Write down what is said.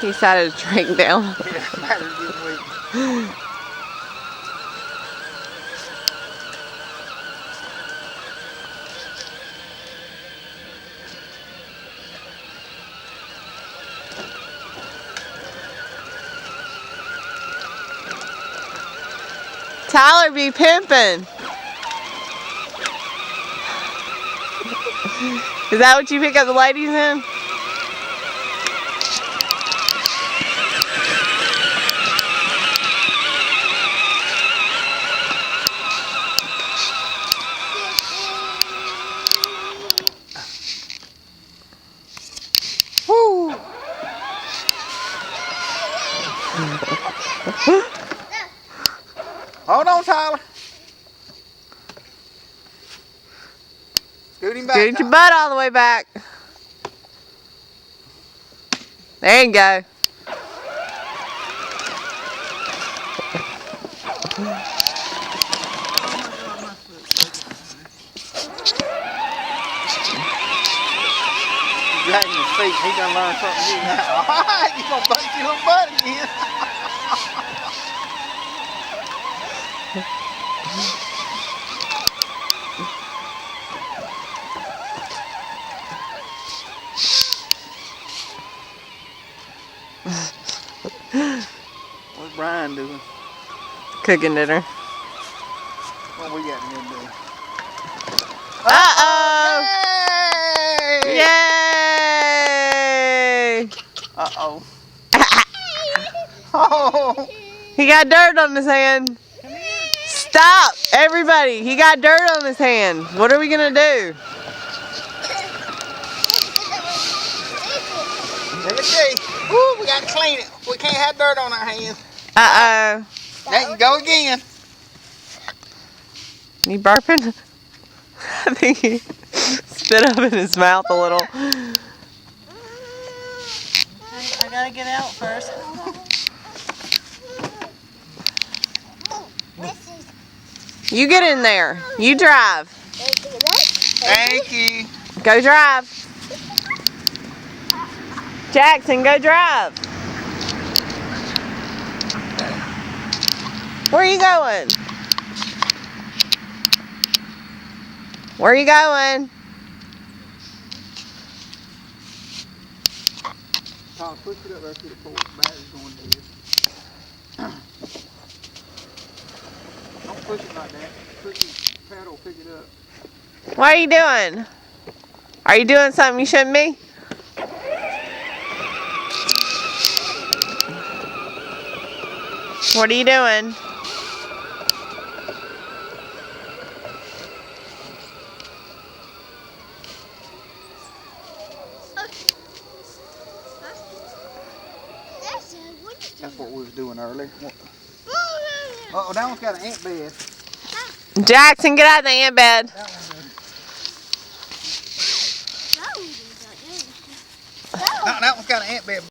He decided to drink down. Yeah, battery's getting weak. Tyler be pimping. Is that what you pick up the ladies in? Woo! Hold on, Tyler. Scoot him back. Scoot your butt all the way back. There you go. Dragging his feet. He gonna learn something new now. Alright, you gonna bust your little butt again. What's Brian doing? Cooking dinner. What we got to do? Uh-oh! Yay! Yay! Uh-oh. Oh! He got dirt on his hand. Stop, everybody. He got dirt on his hand. What are we going to do? Let me see. Woo, we got to clean it. We can't have dirt on our hands. Uh-oh. There you go again. You burping? I think he spit up in his mouth a little. I gotta get out first. You get in there. You drive. Thank you. Go drive. Jackson, go drive. Where are you going? Where are you going? Tom, push it up there to the pole. Battery's going dead. Don't push it like that. Push the pedal, pick it up. What are you doing? Are you doing something you shouldn't be? What are you doing? That's what we was doing earlier. Uh-oh, that one's got an ant bed. Jackson, get out of the ant bed. That one's got an ant bed.